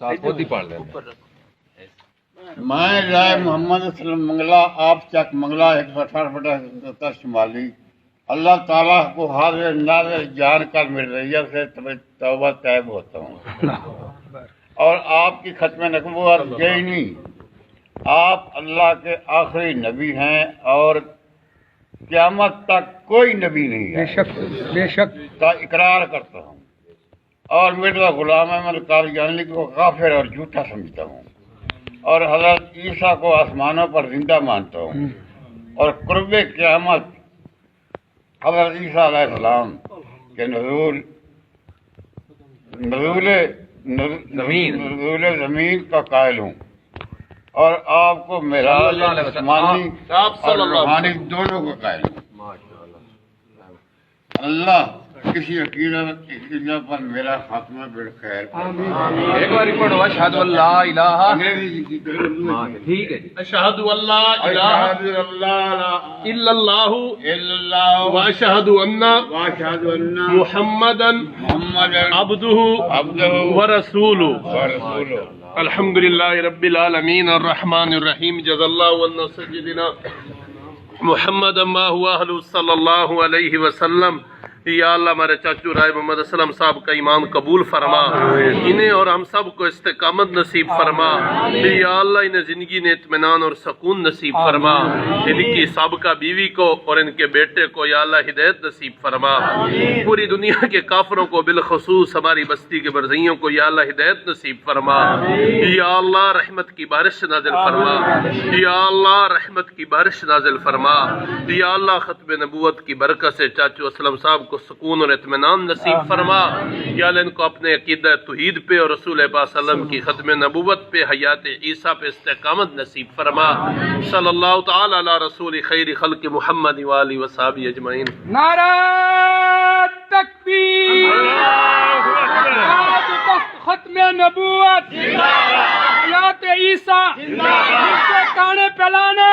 خود ہی پڑھ لیں میں رائے محمد اسلم منگلہ آپ چک منگلہ 168/77 شمالی اللہ تعالیٰ کو حاضر ناظر جان کر میری ریت سے توبہ طیب ہوتا ہوں اور آپ کی ختم نبوت یہی نہیں، آپ اللہ کے آخری نبی ہیں اور قیامت تک کوئی نبی نہیں ہے بے شک کا اقرار کرتا ہوں، اور مرزا غلام احمد قادیانی کو کافر اور جھوٹا سمجھتا ہوں، اور حضرت عیسیٰ کو آسمانوں پر زندہ مانتا ہوں، اور قرب قیامت حضرت عیسیٰ علیہ السلام کے نزول زمین کا قائل ہوں، اور آپ کو معراج جسمانی اور روحانی دونوں کو قائل ہوں۔ اللہ کسی عقیدہ پر میرا خاتمہ بالخیر۔ ایک بار پڑھو اشہد اللہ الہ ٹھیک ہے اشہد اللہ الہ الا اللہ واشہد ان محمدا عبدہ ورسولہ۔ الحمد للہ رب العالمین الرحمن الرحیم جزا اللہ عنا سیدنا محمد ما ہوا اہل صلی اللہ علیہ وسلم۔ یا اللہ ہمارے چاچو رائے محمد اسلم صاحب کا ایمان قبول فرما، انہیں اور ہم سب کو استقامت نصیب فرما۔ یا اللہ انہیں زندگی نے اطمینان اور سکون نصیب فرما، ان کی سابقہ بیوی کو اور ان کے بیٹے کو یا اللہ ہدایت نصیب فرما، پوری دنیا کے کافروں کو بالخصوص ہماری بستی کے برزیوں کو یا اللہ ہدایت نصیب فرما۔ یا اللہ رحمت کی بارش نازل فرما، یا اللہ رحمت کی بارش نازل فرما۔ یا اللہ ختم نبوت کی برکت سے چاچو اسلم صاحب کو سکون اور اطمینان نصیب فرما۔ یا اللہ ان کو اپنے عقیدہ توحید پہ اور رسول پاک صلی اللہ علیہ وسلم کی ختم نبوت پہ حیات عیسیٰ پہ استقامت نصیب فرما۔ صلی اللہ تعالی علی رسول خیر خلق محمد وآلہ وصحبہ اجمعین۔ نعرہ تکبیر، ختم نبوت، حیات عیسیٰ، جس کے گانے پلانے